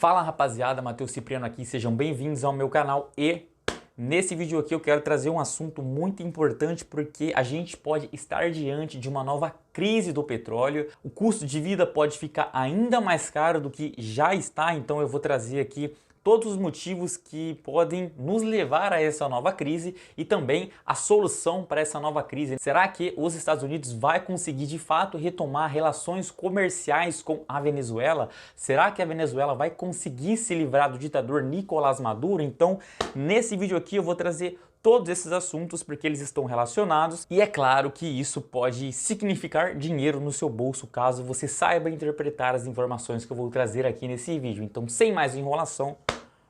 Fala rapaziada, Matheus Cipriano aqui, sejam bem-vindos ao meu canal e nesse vídeo aqui eu quero trazer um assunto muito importante porque a gente pode estar diante de uma nova crise do petróleo, o custo de vida pode ficar ainda mais caro do que já está, então eu vou trazer aqui todos os motivos que podem nos levar a essa nova crise e também a solução para essa nova crise. Será que os Estados Unidos vai conseguir de fato retomar relações comerciais com a Venezuela? Será que a Venezuela vai conseguir se livrar do ditador Nicolás Maduro? Então, nesse vídeo aqui eu vou trazer todos esses assuntos porque eles estão relacionados e é claro que isso pode significar dinheiro no seu bolso caso você saiba interpretar as informações que eu vou trazer aqui nesse vídeo. Então, sem mais enrolação,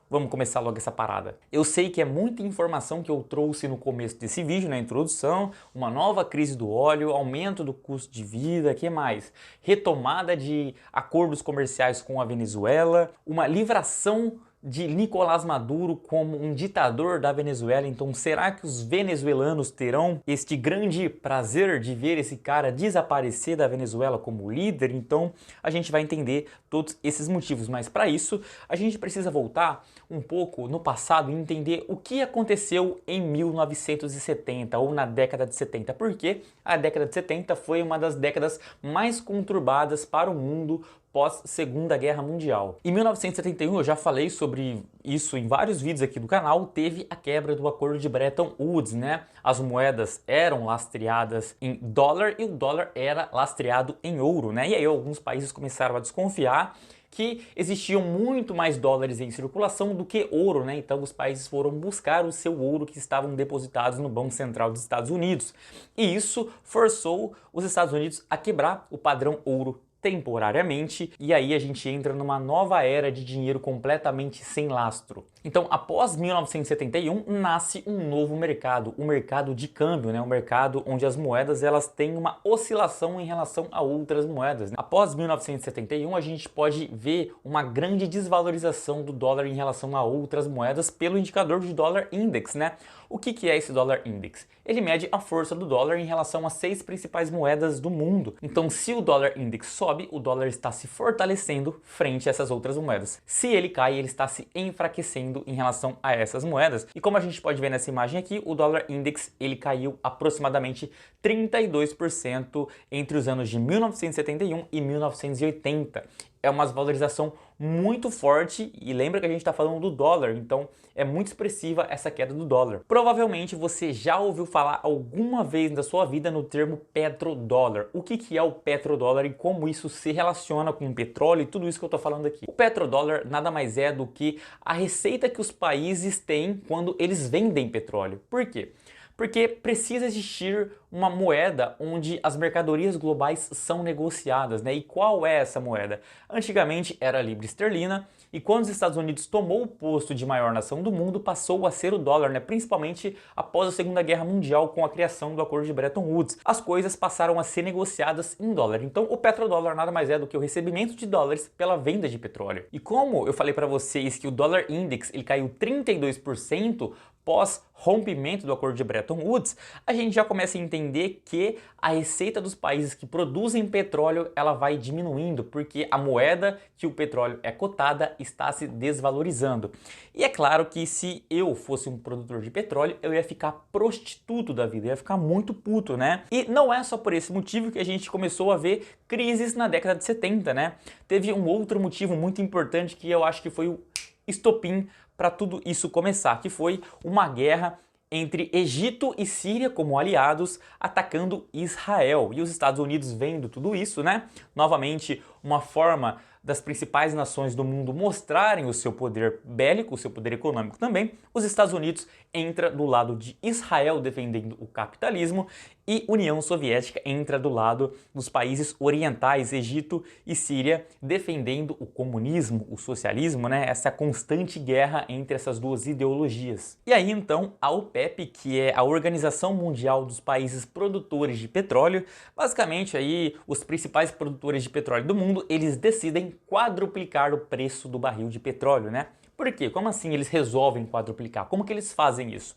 vamos começar logo essa parada. Eu sei que é muita informação que eu trouxe no começo desse vídeo, na introdução, uma nova crise do óleo, aumento do custo de vida, que mais? Retomada de acordos comerciais com a Venezuela, uma livração de Nicolás Maduro como um ditador da Venezuela. Então será que os venezuelanos terão este grande prazer de ver esse cara desaparecer da Venezuela como líder? Então a gente vai entender todos esses motivos, mas para isso a gente precisa voltar um pouco no passado e entender o que aconteceu em 1970 ou na década de 70, porque a década de 70 foi uma das décadas mais conturbadas para o mundo pós Segunda Guerra Mundial. Em 1971, eu já falei sobre isso em vários vídeos aqui do canal, teve a quebra do acordo de Bretton Woods, né? As moedas eram lastreadas em dólar e o dólar era lastreado em ouro, né? E aí alguns países começaram a desconfiar que existiam muito mais dólares em circulação do que ouro, né? Então os países foram buscar o seu ouro que estavam depositados no Banco Central dos Estados Unidos. E isso forçou os Estados Unidos a quebrar o padrão ouro temporariamente, e aí a gente entra numa nova era de dinheiro completamente sem lastro. Então, após 1971, nasce um novo mercado, o mercado de câmbio, né? Um mercado onde as moedas elas têm uma oscilação em relação a outras moedas, né? Após 1971, a gente pode ver uma grande desvalorização do dólar em relação a outras moedas pelo indicador de dólar index, né? O que é esse dólar index? Ele mede a força do dólar em relação às 6 principais moedas do mundo. Então, se o dólar index sobe, o dólar está se fortalecendo frente a essas outras moedas. Se ele cai, ele está se enfraquecendo em relação a essas moedas. E como a gente pode ver nessa imagem aqui, o dólar index ele caiu aproximadamente 32% entre os anos de 1971 e 1980. É uma desvalorização muito forte e lembra que a gente está falando do dólar, então é muito expressiva essa queda do dólar. Provavelmente você já ouviu falar alguma vez na sua vida no termo petrodólar. O que é o petrodólar e como isso se relaciona com o petróleo e tudo isso que eu estou falando aqui. O petrodólar nada mais é do que a receita que os países têm quando eles vendem petróleo. Por quê? Porque precisa existir uma moeda onde as mercadorias globais são negociadas, né? E qual é essa moeda? Antigamente era a libra esterlina e quando os Estados Unidos tomou o posto de maior nação do mundo, passou a ser o dólar, né? Principalmente após a Segunda Guerra Mundial com a criação do acordo de Bretton Woods. As coisas passaram a ser negociadas em dólar. Então o petrodólar nada mais é do que o recebimento de dólares pela venda de petróleo. E como eu falei para vocês que o dólar index ele caiu 32%, pós-rompimento do acordo de Bretton Woods, a gente já começa a entender que a receita dos países que produzem petróleo ela vai diminuindo, porque a moeda que o petróleo é cotada está se desvalorizando. E é claro que se eu fosse um produtor de petróleo, eu ia ficar prostituto da vida, ia ficar muito puto, né? E não é só por esse motivo que a gente começou a ver crises na década de 70, né? Teve um outro motivo muito importante que eu acho que foi o estopim para tudo isso começar, que foi uma guerra entre Egito e Síria como aliados atacando Israel. E os Estados Unidos vendo tudo isso, né? Novamente, uma forma das principais nações do mundo mostrarem o seu poder bélico, o seu poder econômico também, os Estados Unidos entra do lado de Israel defendendo o capitalismo e União Soviética entra do lado dos países orientais, Egito e Síria, defendendo o comunismo, o socialismo, né? Essa constante guerra entre essas duas ideologias. E aí então a OPEP, que é a Organização Mundial dos Países Produtores de Petróleo, basicamente aí os principais produtores de petróleo do mundo, eles decidem quadruplicar o preço do barril de petróleo, né? Por quê? Como assim eles resolvem quadruplicar? Como que eles fazem isso?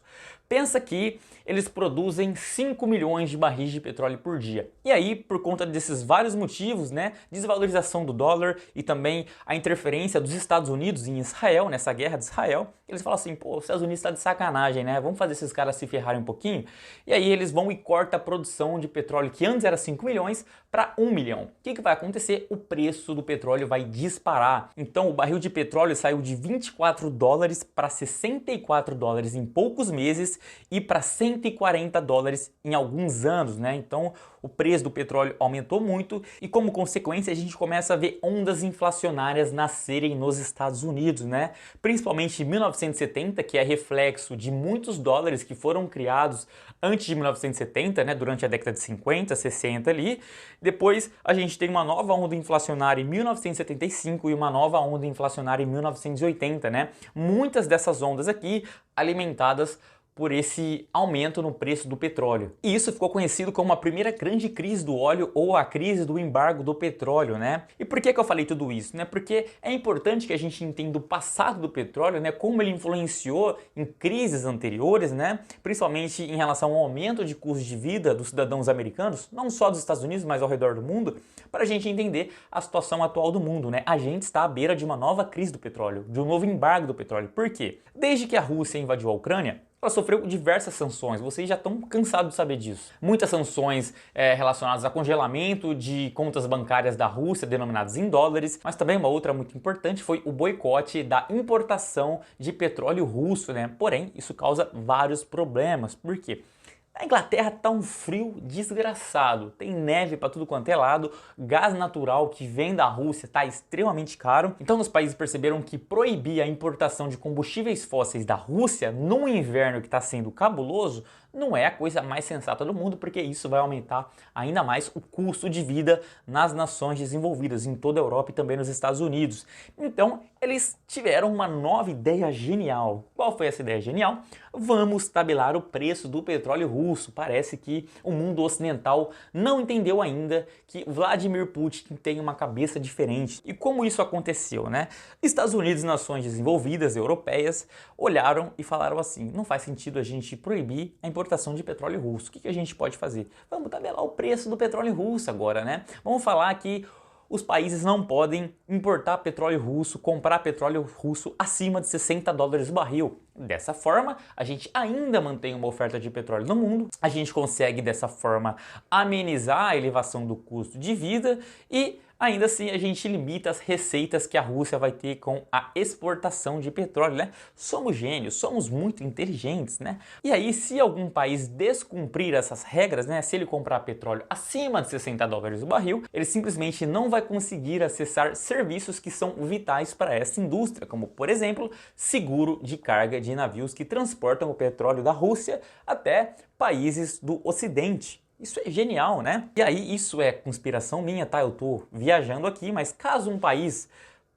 Pensa que eles produzem 5 milhões de barris de petróleo por dia. E aí, por conta desses vários motivos, né, desvalorização do dólar e também a interferência dos Estados Unidos em Israel, nessa guerra de Israel, eles falam assim, pô, os Estados Unidos está de sacanagem, né, vamos fazer esses caras se ferrarem um pouquinho? E aí eles vão e cortam a produção de petróleo que antes era 5 milhões para 1 milhão. O que vai acontecer? O preço do petróleo vai disparar. Então o barril de petróleo saiu de 24 dólares para 64 dólares em poucos meses e para 140 dólares em alguns anos, né? Então o preço do petróleo aumentou muito e como consequência a gente começa a ver ondas inflacionárias nascerem nos Estados Unidos, né? Principalmente em 1970, que é reflexo de muitos dólares que foram criados antes de 1970, né? Durante a década de 50, 60 ali. Depois a gente tem uma nova onda inflacionária em 1975 e uma nova onda inflacionária em 1980, né? Muitas dessas ondas aqui alimentadas por esse aumento no preço do petróleo. E isso ficou conhecido como a primeira grande crise do óleo ou a crise do embargo do petróleo, né? E por que eu falei tudo isso, né? Porque é importante que a gente entenda o passado do petróleo, né? Como ele influenciou em crises anteriores, né? Principalmente em relação ao aumento de custo de vida dos cidadãos americanos, não só dos Estados Unidos, mas ao redor do mundo, para a gente entender a situação atual do mundo, né? A gente está à beira de uma nova crise do petróleo, de um novo embargo do petróleo. Por quê? Desde que a Rússia invadiu a Ucrânia, ela sofreu diversas sanções, vocês já estão cansados de saber disso. Muitas sanções relacionadas a congelamento de contas bancárias da Rússia denominadas em dólares, mas também uma outra muito importante foi o boicote da importação de petróleo russo, né? Porém, isso causa vários problemas. Por quê? A Inglaterra tá um frio desgraçado, tem neve para tudo quanto é lado, gás natural que vem da Rússia está extremamente caro, então os países perceberam que proibir a importação de combustíveis fósseis da Rússia num inverno que está sendo cabuloso não é a coisa mais sensata do mundo, porque isso vai aumentar ainda mais o custo de vida nas nações desenvolvidas, em toda a Europa e também nos Estados Unidos. Então, eles tiveram uma nova ideia genial. Qual foi essa ideia genial? Vamos tabelar o preço do petróleo russo. Parece que o mundo ocidental não entendeu ainda que Vladimir Putin tem uma cabeça diferente. E como isso aconteceu, né? Estados Unidos e nações desenvolvidas, europeias, olharam e falaram assim, não faz sentido a gente proibir a importação de petróleo russo. O que a gente pode fazer? Vamos tabelar o preço do petróleo russo agora, né? Vamos falar que os países não podem importar petróleo russo, comprar petróleo russo acima de 60 dólares o barril. Dessa forma, a gente ainda mantém uma oferta de petróleo no mundo, a gente consegue dessa forma amenizar a elevação do custo de vida e ainda assim a gente limita as receitas que a Rússia vai ter com a exportação de petróleo, né? Somos gênios, somos muito inteligentes, né? E aí, se algum país descumprir essas regras, né? Se ele comprar petróleo acima de 60 dólares o barril, ele simplesmente não vai conseguir acessar serviços que são vitais para essa indústria, como, por exemplo, seguro de carga de navios que transportam o petróleo da Rússia até países do Ocidente. Isso é genial, né? E aí, isso é conspiração minha, tá? Eu tô viajando aqui, mas caso um país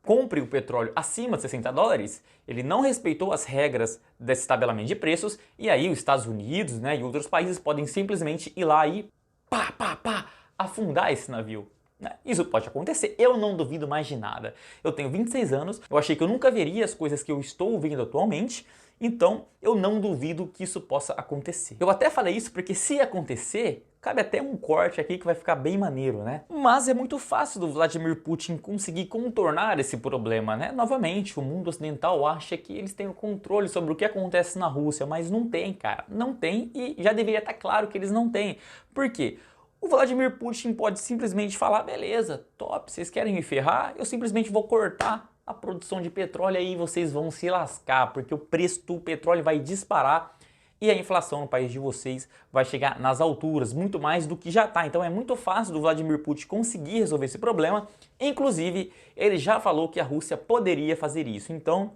compre o petróleo acima de 60 dólares, ele não respeitou as regras desse tabelamento de preços, e aí os Estados Unidos, né, e outros países podem simplesmente ir lá e afundar esse navio. Isso pode acontecer, eu não duvido mais de nada. Eu tenho 26 anos, eu achei que eu nunca veria as coisas que eu estou vendo atualmente, então eu não duvido que isso possa acontecer. Eu até falei isso porque se acontecer, cabe até um corte aqui que vai ficar bem maneiro, né? Mas é muito fácil do Vladimir Putin conseguir contornar esse problema, né? Novamente, o mundo ocidental acha que eles têm o controle sobre o que acontece na Rússia, mas não tem, cara. Não tem e já deveria estar claro que eles não têm. Por quê? O Vladimir Putin pode simplesmente falar, beleza, top, vocês querem me ferrar? Eu simplesmente vou cortar a produção de petróleo aí vocês vão se lascar, porque o preço do petróleo vai disparar e a inflação no país de vocês vai chegar nas alturas, muito mais do que já está. Então é muito fácil do Vladimir Putin conseguir resolver esse problema. Inclusive, ele já falou que a Rússia poderia fazer isso. Então,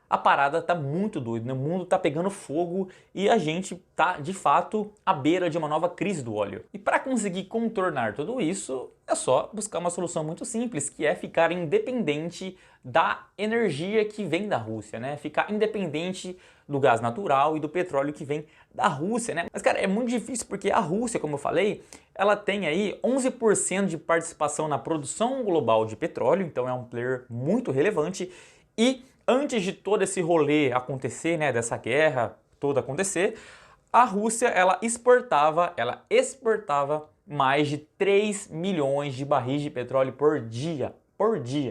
a parada tá muito doida, né? O mundo tá pegando fogo e a gente tá, de fato, à beira de uma nova crise do óleo. E para conseguir contornar tudo isso, é só buscar uma solução muito simples, que é ficar independente da energia que vem da Rússia, né? Ficar independente do gás natural e do petróleo que vem da Rússia, né? Mas, cara, é muito difícil porque a Rússia, como eu falei, ela tem aí 11% de participação na produção global de petróleo, então é um player muito relevante e antes de todo esse rolê acontecer, né, dessa guerra toda acontecer, a Rússia ela exportava mais de 3 milhões de barris de petróleo por dia.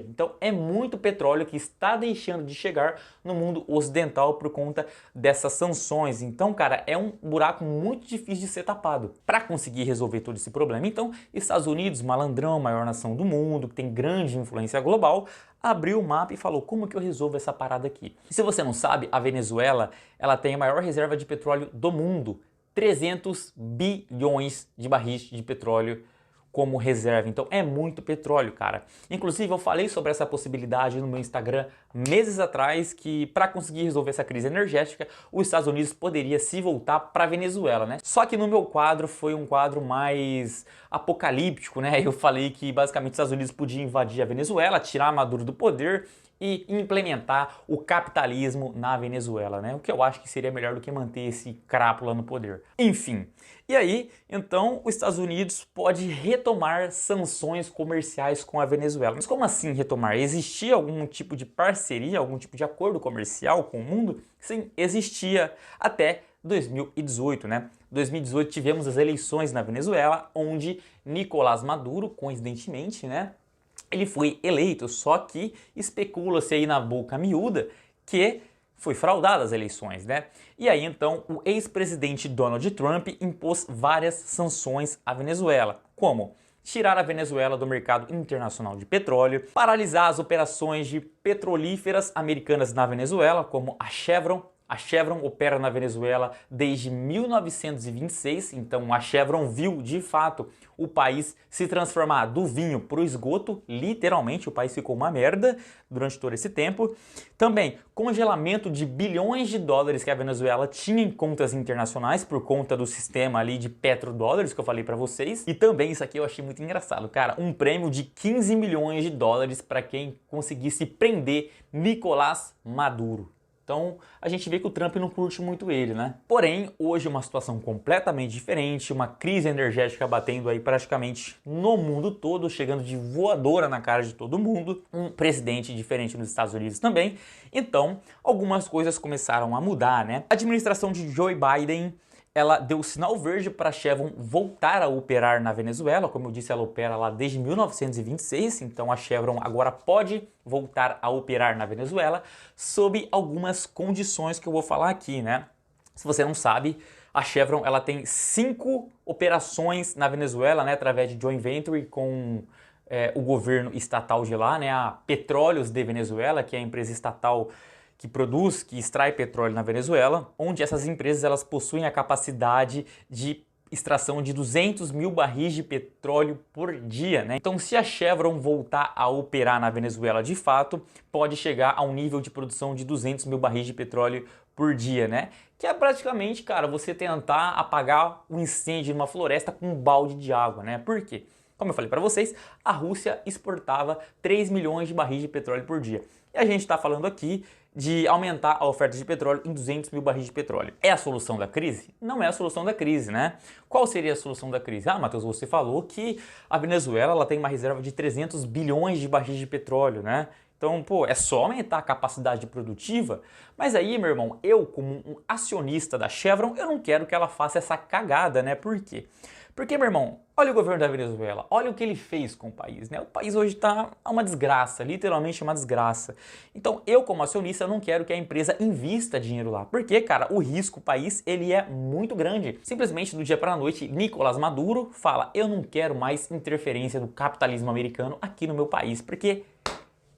Então é muito petróleo que está deixando de chegar no mundo ocidental por conta dessas sanções. Então, cara, é um buraco muito difícil de ser tapado. Para conseguir resolver todo esse problema, então, Estados Unidos, malandrão, maior nação do mundo, que tem grande influência global, abriu o mapa e falou: como que eu resolvo essa parada aqui? E se você não sabe, a Venezuela, ela tem a maior reserva de petróleo do mundo, 300 bilhões de barris de petróleo como reserva. Então é muito petróleo, cara. Inclusive eu falei sobre essa possibilidade no meu Instagram meses atrás, que para conseguir resolver essa crise energética, os Estados Unidos poderia se voltar para a Venezuela, né? Só que no meu quadro foi um quadro mais apocalíptico, né? Eu falei que basicamente os Estados Unidos podiam invadir a Venezuela, tirar Maduro do poder e implementar o capitalismo na Venezuela, né? O que eu acho que seria melhor do que manter esse crápula no poder. Enfim, e aí, então, os Estados Unidos pode retomar sanções comerciais com a Venezuela. Mas como assim retomar? Existia algum tipo de parceria, algum tipo de acordo comercial com o mundo? Sim, existia até 2018, né? 2018 tivemos as eleições na Venezuela, onde Nicolás Maduro, coincidentemente, né, ele foi eleito, só que especula-se aí na boca miúda que foi fraudada as eleições, né? E aí então o ex-presidente Donald Trump impôs várias sanções à Venezuela, como tirar a Venezuela do mercado internacional de petróleo, paralisar as operações de petrolíferas americanas na Venezuela, como a Chevron. A Chevron opera na Venezuela desde 1926, então a Chevron viu de fato o país se transformar do vinho para o esgoto, literalmente o país ficou uma merda durante todo esse tempo. Também congelamento de bilhões de dólares que a Venezuela tinha em contas internacionais por conta do sistema ali de petrodólares que eu falei para vocês. E também, isso aqui eu achei muito engraçado, cara, um prêmio de 15 milhões de dólares para quem conseguisse prender Nicolás Maduro. Então a gente vê que o Trump não curte muito ele, né? Porém, hoje uma situação completamente diferente, uma crise energética batendo aí praticamente no mundo todo, chegando de voadora na cara de todo mundo, um presidente diferente nos Estados Unidos também. Então, algumas coisas começaram a mudar, né? A administração de Joe Biden, ela deu sinal verde para a Chevron voltar a operar na Venezuela. Como eu disse, ela opera lá desde 1926, então a Chevron agora pode voltar a operar na Venezuela sob algumas condições que eu vou falar aqui, né? Se você não sabe, a Chevron ela tem 5 operações na Venezuela, né, através de joint venture com o governo estatal de lá, né, a Petróleos de Venezuela, que é a empresa estatal que produz, que extrai petróleo na Venezuela, onde essas empresas elas possuem a capacidade de extração de 200 mil barris de petróleo por dia, né? Então, se a Chevron voltar a operar na Venezuela de fato, pode chegar a um nível de produção de 200 mil barris de petróleo por dia, né? Que é praticamente, cara, você tentar apagar um incêndio numa floresta com um balde de água, né? Por quê? Como eu falei para vocês, a Rússia exportava 3 milhões de barris de petróleo por dia. E a gente está falando aqui de aumentar a oferta de petróleo em 200 mil barris de petróleo. É a solução da crise? Não é a solução da crise, né? Qual seria a solução da crise? Ah, Matheus, você falou que a Venezuela ela tem uma reserva de 300 bilhões de barris de petróleo, né? Então, pô, é só aumentar a capacidade produtiva? Mas aí, meu irmão, eu como um acionista da Chevron, eu não quero que ela faça essa cagada, né? Por quê? Porque, meu irmão, olha o governo da Venezuela, olha o que ele fez com o país, né? O país hoje está uma desgraça, literalmente uma desgraça. Então, eu como acionista não quero que a empresa invista dinheiro lá, porque, cara, o risco, o país, ele é muito grande. Simplesmente, do dia para a noite, Nicolás Maduro fala: eu não quero mais interferência do capitalismo americano aqui no meu país, porque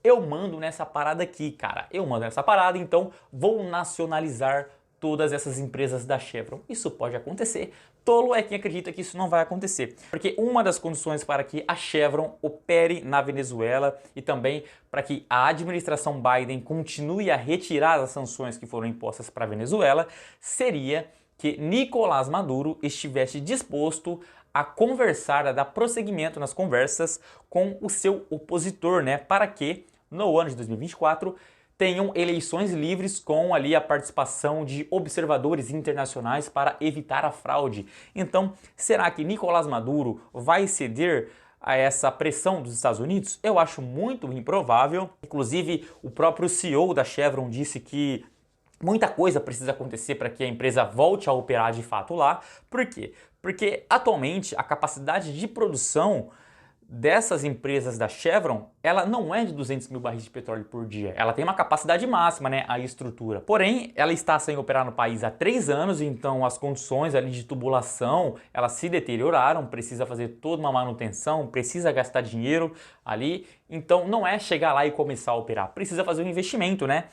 eu mando nessa parada aqui, cara. Eu mando nessa parada, então vou nacionalizar todas essas empresas da Chevron. Isso pode acontecer. Tolo é quem acredita que isso não vai acontecer. Porque uma das condições para que a Chevron opere na Venezuela e também para que a administração Biden continue a retirar as sanções que foram impostas para a Venezuela seria que Nicolás Maduro estivesse disposto a conversar, a dar prosseguimento nas conversas com o seu opositor, né? Para que no ano de 2024 tenham eleições livres com ali a participação de observadores internacionais para evitar a fraude. Então, será que Nicolás Maduro vai ceder a essa pressão dos Estados Unidos? Eu acho muito improvável. Inclusive, o próprio CEO da Chevron disse que Muita coisa precisa acontecer para que a empresa volte a operar de fato lá. Por quê? Porque atualmente a capacidade de produção dessas empresas da Chevron, ela não é de 200 mil barris de petróleo por dia. Ela tem uma capacidade máxima, né, a estrutura. Porém, ela está sem operar no país há 3 anos, então as condições ali de tubulação, elas se deterioraram, precisa fazer toda uma manutenção, precisa gastar dinheiro ali. Então não é chegar lá e começar a operar, precisa fazer um investimento, né?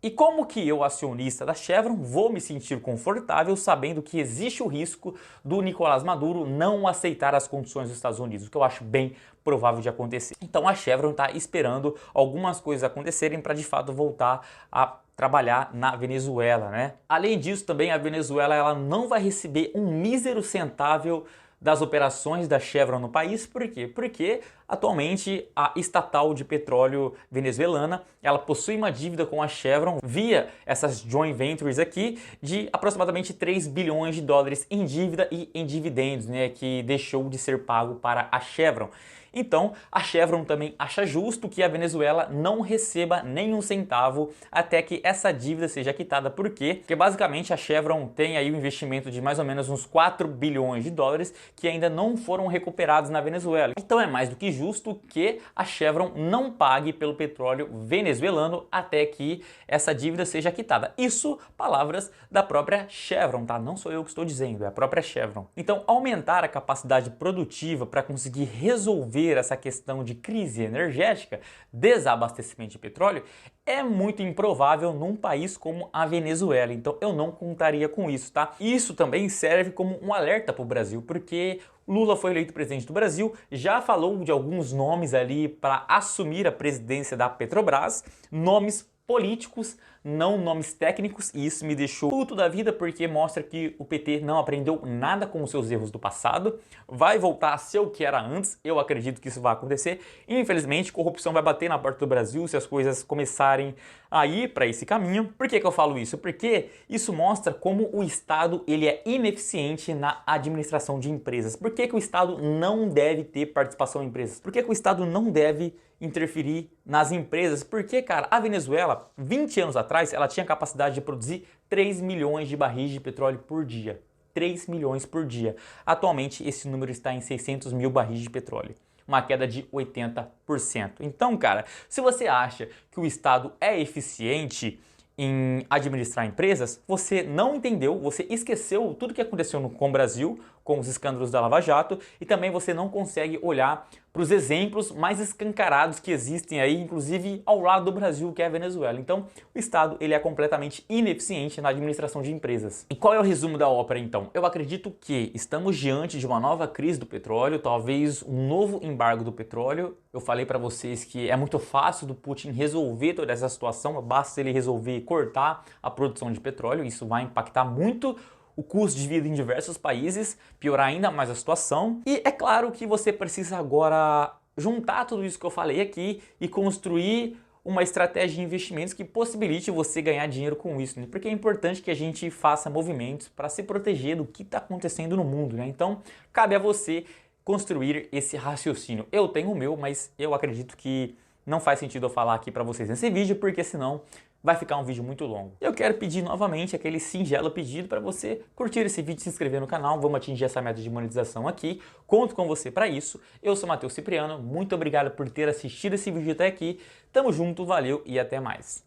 E como que eu, acionista da Chevron, vou me sentir confortável sabendo que existe o risco do Nicolás Maduro não aceitar as condições dos Estados Unidos, o que eu acho bem provável de acontecer. Então a Chevron está esperando algumas coisas acontecerem para de fato voltar a trabalhar na Venezuela, né? Além disso, também a Venezuela ela não vai receber um mísero centavo das operações da Chevron no país. Por quê? Porque atualmente a estatal de petróleo venezuelana, ela possui uma dívida com a Chevron via essas joint ventures aqui de aproximadamente 3 bilhões de dólares em dívida e em dividendos, né, que deixou de ser pago para a Chevron. Então, a Chevron também acha justo que a Venezuela não receba nenhum centavo até que essa dívida seja quitada. Por quê? Porque basicamente a Chevron tem aí um investimento de mais ou menos uns 4 bilhões de dólares que ainda não foram recuperados na Venezuela. Então é mais do que justo que a Chevron não pague pelo petróleo venezuelano até que essa dívida seja quitada. Isso, palavras da própria Chevron, tá? Não sou eu que estou dizendo, é a própria Chevron. Então, aumentar a capacidade produtiva para conseguir resolver essa questão de crise energética, desabastecimento de petróleo, é muito improvável num país como a Venezuela. Então eu não contaria com isso, tá? Isso também serve como um alerta para o Brasil, porque Lula foi eleito presidente do Brasil, já falou de alguns nomes ali para assumir a presidência da Petrobras, nomes políticos, não nomes técnicos, e isso me deixou puto da vida porque mostra que o PT não aprendeu nada com os seus erros do passado, vai voltar a ser o que era antes, eu acredito que isso vai acontecer. Infelizmente, corrupção vai bater na porta do Brasil se as coisas começarem a ir para esse caminho. Por que que eu falo isso? Porque isso mostra como o Estado ele é ineficiente na administração de empresas. Por que que o Estado não deve ter participação em empresas? Por que que o Estado não deve interferir nas empresas? Porque, cara, a Venezuela, 20 anos atrás, ela tinha capacidade de produzir 3 milhões de barris de petróleo por dia. 3 milhões por dia. Atualmente, esse número está em 600 mil barris de petróleo. Uma queda de 80%. Então, cara, se você acha que o Estado é eficiente em administrar empresas, você não entendeu, você esqueceu tudo que aconteceu com o Brasil, com os escândalos da Lava Jato, e também você não consegue olhar para os exemplos mais escancarados que existem aí, inclusive ao lado do Brasil, que é a Venezuela. Então, o Estado ele é completamente ineficiente na administração de empresas. E qual é o resumo da ópera, então? Eu acredito que estamos diante de uma nova crise do petróleo, talvez um novo embargo do petróleo. Eu falei para vocês que é muito fácil do Putin resolver toda essa situação, basta ele resolver cortar a produção de petróleo, isso vai impactar muito o custo de vida em diversos países, piorar ainda mais a situação. E é claro que você precisa agora juntar tudo isso que eu falei aqui e construir uma estratégia de investimentos que possibilite você ganhar dinheiro com isso, né? Porque é importante que a gente faça movimentos para se proteger do que está acontecendo no mundo, né? Então, cabe a você construir esse raciocínio. Eu tenho o meu, mas eu acredito que não faz sentido eu falar aqui para vocês nesse vídeo, porque senão vai ficar um vídeo muito longo. Eu quero pedir novamente aquele singelo pedido para você curtir esse vídeo, se inscrever no canal, vamos atingir essa meta de monetização aqui, conto com você para isso. Eu sou Matheus Cipriano, muito obrigado por ter assistido esse vídeo até aqui, tamo junto, valeu e até mais.